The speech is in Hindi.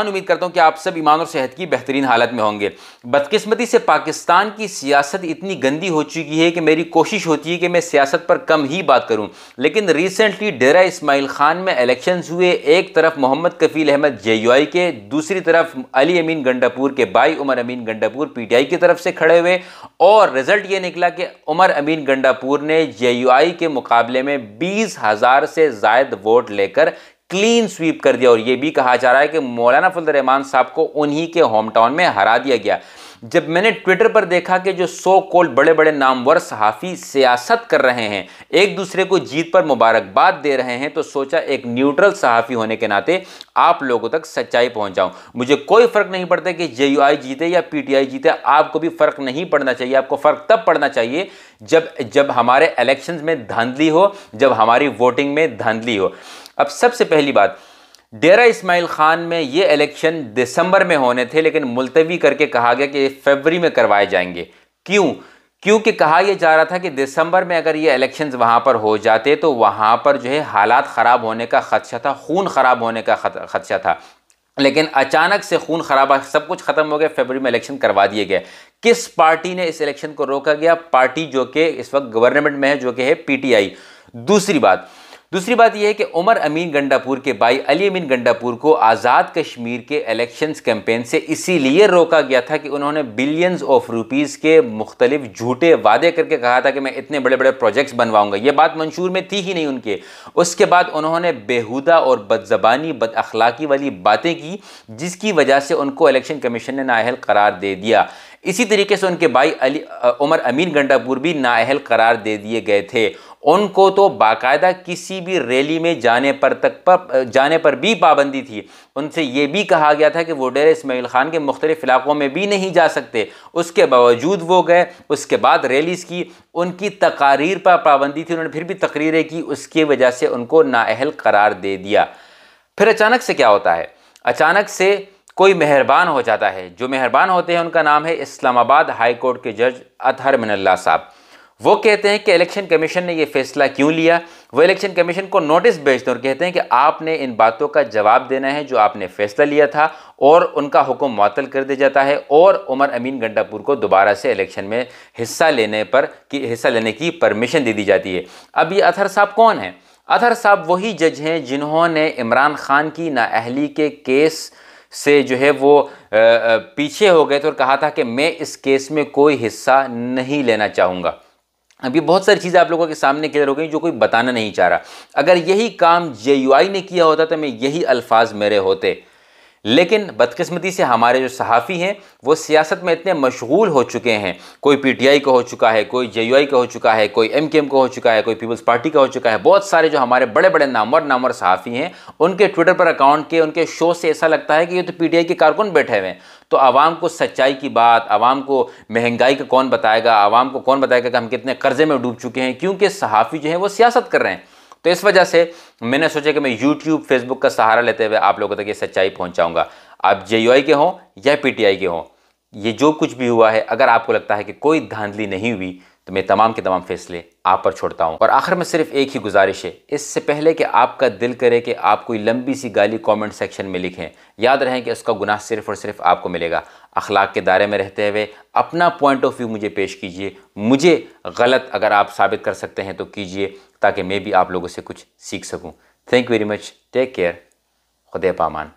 उम्मीद करता हूं कि आप सब ईमान और सेहत की बेहतरीन हालत में होंगे। बदकिस्मती से पाकिस्तान की सियासत इतनी गंदी हो चुकी है कि मेरी कोशिश होती है कि मैं सियासत पर कम ही बात करूं, लेकिन रिसेंटली डेरा इस्माइल खान में इलेक्शंस हुए। एक तरफ मोहम्मद कफील अहमद JUI के, दूसरी तरफ अली अमीन गंडापुर के भाई उमर अमीन गंडापुर PTI की तरफ से खड़े हुए, और रिजल्ट ये निकला कि उमर अमीन गंडापुर ने JUI के मुकाबले में 20,000 से ज़ायद वोट लेकर क्लीन स्वीप कर दिया। और यह भी कहा जा रहा है कि मौलाना फजल रहमान साहब को उन्हीं के होम टाउन में हरा दिया गया। जब मैंने ट्विटर पर देखा कि जो सो कॉल्ड बड़े बड़े नामवर सहाफ़ी सियासत कर रहे हैं, एक दूसरे को जीत पर मुबारकबाद दे रहे हैं, तो सोचा एक न्यूट्रल सहाफ़ी होने के नाते आप लोगों तक सच्चाई पहुंचाऊं। मुझे कोई फ़र्क नहीं पड़ता कि JUI जीते या PTI जीते, आपको भी फ़र्क नहीं पड़ना चाहिए। आपको फ़र्क तब पड़ना चाहिए जब हमारे इलेक्शंस में धांधली हो, जब हमारी वोटिंग में धांधली हो। अब सबसे पहली बात, डेरा इस्माइल खान में ये इलेक्शन दिसंबर में होने थे, लेकिन मुलतवी करके कहा गया कि फरवरी में करवाए जाएंगे। क्योंकि कहा यह जा रहा था कि दिसंबर में अगर ये इलेक्शंस वहाँ पर हो जाते तो वहाँ पर जो है हालात ख़राब होने का खदशा था, खून ख़राब होने का खदशा था। लेकिन अचानक से खून खराबा, सब कुछ ख़त्म हो गया, फरवरी में इलेक्शन करवा दिए गए। किस पार्टी ने इस इलेक्शन को रोका गया? पार्टी जो कि इस वक्त गवर्नमेंट में है, जो कि है PTI। दूसरी बात यह है कि उमर अमीन गंडापुर के भाई अली अमीन गंडापुर को आज़ाद कश्मीर के इलेक्शंस कैंपेन से इसीलिए रोका गया था कि उन्होंने बिलियंस ऑफ रुपीज़ के मुख्तलिफ झूठे वादे करके कहा था कि मैं इतने बड़े बड़े प्रोजेक्ट्स बनवाऊंगा। ये बात मंशूर में थी ही नहीं उनके। उसके बाद उन्होंने बेहुदा और बदज़बानी बद अखलाकी वाली बातें की, जिसकी वजह से उनको इलेक्शन कमीशन ने नाअहल करार दे दिया। इसी तरीके से उनके भाई उमर अमीन गंडापुर भी नाअहल करार दे दिए गए थे। उनको तो बाकायदा किसी भी रैली में जाने पर भी पाबंदी थी। उनसे ये भी कहा गया था कि वो डेरा इस्माइल खान के मुख्तलिफ इलाकों में भी नहीं जा सकते। उसके बावजूद वो गए। उसके बाद रैलीज़ की, उनकी तकारीर पर पाबंदी थी, उन्होंने फिर भी तकरीरें की, उसकी वजह से उनको नाअहल करार दे दिया। फिर अचानक से क्या होता है? अचानक से कोई मेहरबान हो जाता है। जो मेहरबान होते हैं उनका नाम है इस्लामाबाद हाई कोर्ट के जज अतहर मिनल्ला साहब। वो कहते हैं कि इलेक्शन कमीशन ने ये फैसला क्यों लिया। वो इलेक्शन कमीशन को नोटिस भेजते हैं और कहते हैं कि आपने इन बातों का जवाब देना है जो आपने फैसला लिया था, और उनका हुक्म मुअत्तल कर दिया जाता है और उमर अमीन गंडापुर को दोबारा से इलेक्शन में हिस्सा लेने की परमिशन दे दी जाती है। अब ये अतहर साहब कौन हैं? अतहर साहब वही जज हैं जिन्होंने इमरान खान की नाअहली के केस से जो है वो पीछे हो गए थे और कहा था कि मैं इस केस में कोई हिस्सा नहीं लेना चाहूँगा। अब ये बहुत सारी चीज़ें आप लोगों के सामने क्लियर हो गई जो कोई बताना नहीं चाह रहा। अगर यही काम JUI ने किया होता तो मैं यही अल्फाज मेरे होते, लेकिन बदकिस्मती से हमारे जो सहाफ़ी हैं वो सियासत में इतने मशगूल हो चुके हैं। कोई PTI का हो चुका है, कोई JUI का हो चुका है, कोई MKM का हो चुका है, कोई पीपल्स पार्टी का हो चुका है। बहुत सारे जो हमारे बड़े बड़े नामवर सहाफ़ी हैं, उनके ट्विटर पर अकाउंट के, उनके शो से ऐसा लगता है कि ये तो PTI के कारकुन बैठे हुए हैं। तो आवाम को सच्चाई की बात, आवाम को महंगाई का कौन बताएगा, आवाम को कौन बताएगा कि हम कितने कर्जे में डूब चुके हैं, क्योंकि सहाफ़ी जो है वो सियासत कर रहे हैं। तो इस वजह से मैंने सोचा कि मैं YouTube Facebook का सहारा लेते हुए आप लोगों तक ये सच्चाई पहुंचाऊंगा। आप JUI के हों या PTI के हों, ये जो कुछ भी हुआ है, अगर आपको लगता है कि कोई धांधली नहीं हुई तो मैं तमाम के तमाम फैसले आप पर छोड़ता हूं। और आखिर में सिर्फ एक ही गुजारिश है, इससे पहले कि आपका दिल करे कि आप कोई लंबी सी गाली कमेंट सेक्शन में लिखें, याद रहें कि उसका गुनाह सिर्फ और सिर्फ आपको मिलेगा। अखलाक के दायरे में रहते हुए अपना पॉइंट ऑफ व्यू मुझे पेश कीजिए। मुझे गलत अगर आप साबित कर सकते हैं तो कीजिए, ताकि मैं भी आप लोगों से कुछ सीख सकूँ। Thank you very much. Take care. खुदा पामान।